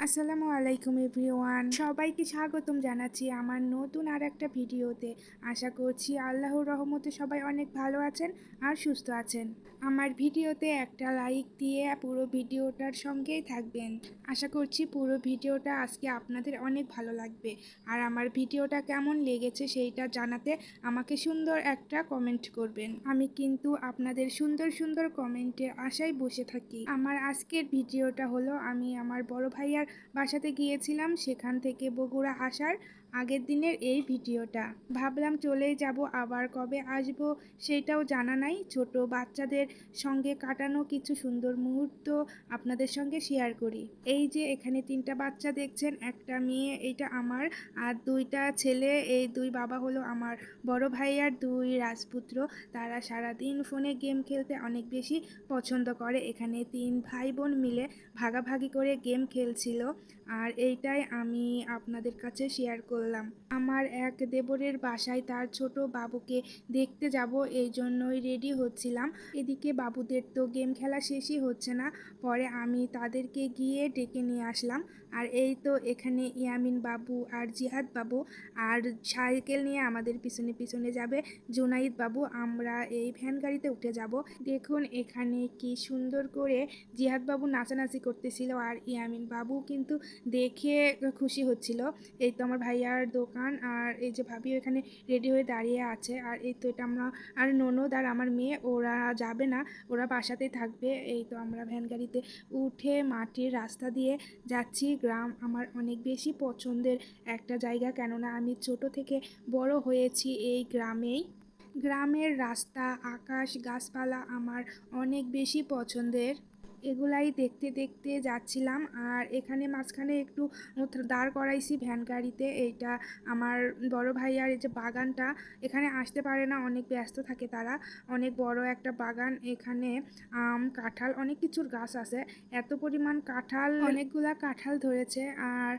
আসসালামু আলাইকুম এভরিওয়ান, সবাইকে স্বাগতম জানাচ্ছি আমার নতুন আর একটা ভিডিওতে। আশা করছি আল্লাহর রহমতে সবাই অনেক ভালো আছেন আর সুস্থ আছেন। আমার ভিডিওতে একটা লাইক দিয়ে পুরো ভিডিওটার সঙ্গেই থাকবেন। আশা করছি পুরো ভিডিওটা আজকে আপনাদের অনেক ভালো লাগবে। আর আমার ভিডিওটা কেমন লেগেছে সেইটা জানাতে আমাকে সুন্দর একটা কমেন্ট করবেন। আমি কিন্তু আপনাদের সুন্দর সুন্দর কমেন্টের আশায় বসে থাকি। আমার আজকের ভিডিওটা হলো আমি আমার বড় ভাইয়ার বাসাতে গিয়েছিলাম, সেখান থেকে বগুড়া আসার আগের দিনের এই ভিডিওটা। ভাবলাম চলেই যাব, আবার কবে আসব সেইটাও জানা নাই। ছোট বাচ্চাদের সঙ্গে কাটানো কিছু সুন্দর মুহূর্ত আপনাদের সঙ্গে শেয়ার করি। এই যে এখানে 3টা বাচ্চা দেখছেন, একটা মেয়ে এইটা আমার, আর 2টা ছেলে। এই 2 বাবা হলো আমার বড় ভাইয়ার 2 রাজপুত্র। তারা সারাদিন ফোনে গেম খেলতে অনেক বেশি পছন্দ করে। এখানে 3 ভাই বোন মিলে ভাগাভাগি করে গেম খেলছিল, আর এইটাই আমি আপনাদের কাছে শেয়ার করলাম। আমার এক দেবরের বাসায় তার ছোট বাবুকে দেখতে যাব, এই জন্যই রেডি হচ্ছিলাম। এদিকে বাবুদের তো গেম খেলা শেষই হচ্ছে না, পরে আমি তাদেরকে গিয়ে ডেকে নিয়ে আসলাম। আর এই তো এখানে ইয়ামিন বাবু আর জিহাদ বাবু, আর সাইকেল নিয়ে আমাদের পিছনে পিছনে যাবে জুনাইদ বাবু। আমরা এই ভ্যান গাড়িতে উঠে যাব। দেখুন এখানে কি সুন্দর করে জিহাদ বাবু নাচানাচি করতেছিল, আর ইয়ামিন বাবু কিন্তু দেখে খুশি হচ্ছিল। এই তো আমার ভাইয়ার দোকান, আর এই যে ভাবিও এখানে রেডি হয়ে দাঁড়িয়ে আছে। আর এই তো এটা আমরা আর ননদ আর আমার মেয়ে, ওরা যাবে না, ওরা বাসাতেই থাকবে। এই তো আমরা ভ্যান গাড়িতে উঠে মাটির রাস্তা দিয়ে যাচ্ছি। গ্রাম আমার অনেক বেশি পছন্দের একটা জায়গা, কেননা আমি ছোট থেকে বড় হয়েছি এই গ্রামেই। গ্রামের রাস্তা, আকাশ, গাছপালা আমার অনেক বেশি পছন্দের। এগুলাই দেখতে দেখতে যাচ্ছিলাম। আর এখানে মাঝখানে একটু দাঁড় করাইছি ভ্যান গাড়িতে। এইটা আমার বড় ভাইয়ার এই যে বাগানটা, এখানে আসতে পারে না, অনেক ব্যস্ত থাকে তারা। অনেক বড় একটা বাগান, এখানে আম, কাঁঠাল, অনেক কিছুর গাছ আছে। এত পরিমাণ কাঁঠাল, অনেকগুলা কাঁঠাল ধরেছে। আর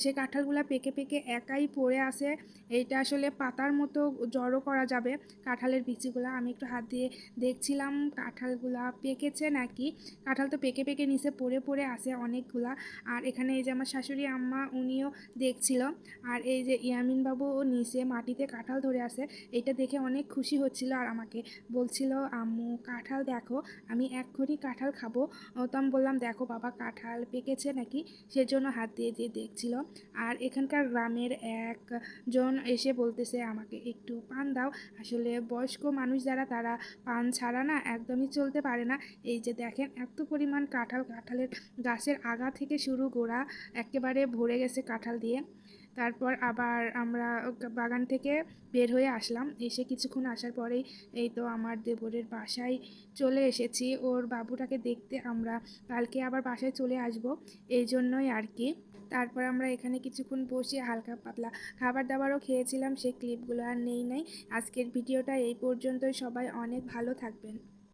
সে কাঁঠালগুলা পেকে পেকে একাই পড়ে আছে। এইটা আসলে পাতার মতো জড়ো করা যাবে কাঁঠালের বিচিগুলা। আমি একটু হাত দিয়ে দেখছিলাম কাঁঠালগুলা পেকেছে নাকি। কাঁঠাল তো পেকে পেকে নিচে পড়ে পড়ে আসে অনেকগুলা। আর এখানে এই যে আমার শাশুড়ি আম্মা, উনিও দেখছিল। আর এই যে ইয়ামিন বাবু ও নিচে মাটিতে কাঁঠাল ধরে আছে, এটা দেখে অনেক খুশি হচ্ছিল। আর আমাকে বলছিল, আম্মু কাঁঠাল দেখো, আমি এক্ষুনি কাঁঠাল খাবো। তো আমি বললাম, দেখো বাবা কাঁঠাল পেকেছে নাকি, সেজন্য হাত দিয়ে দিয়ে দেখছিল। আর এখানকার গ্রামের একজন এসে বলতেছে আমাকে একটু পান দাও। আসলে বয়স্ক মানুষ যারা, তারা পান ছাড়া না একদমই চলতে পারে না। এই যে দেখেন এত পরিমাণ কাঁঠাল, কাঁঠালের গাছের আগা থেকে শুরু, গোড়া একেবারে ভরে গেছে কাঁঠাল দিয়ে। তারপর আবার আমরা বাগান থেকে বের হয়ে আসলাম। এসে কিছুক্ষণ আসার পরেই এই তো আমার দেবরের বাসায় চলে এসেছি। ওর বাবুটাকে দেখতে আমরা কালকে আবার বাসায় চলে আসব, এই জন্যই আর কি। তারপর আমরা এখানে কিছুক্ষণ বসে হালকা পাতলা খাবার দাবারও খেয়েছিলাম, সেই ক্লিপগুলো আর নেই নাই। আজকের ভিডিওটা এই পর্যন্তই। সবাই অনেক ভালো থাকবেন।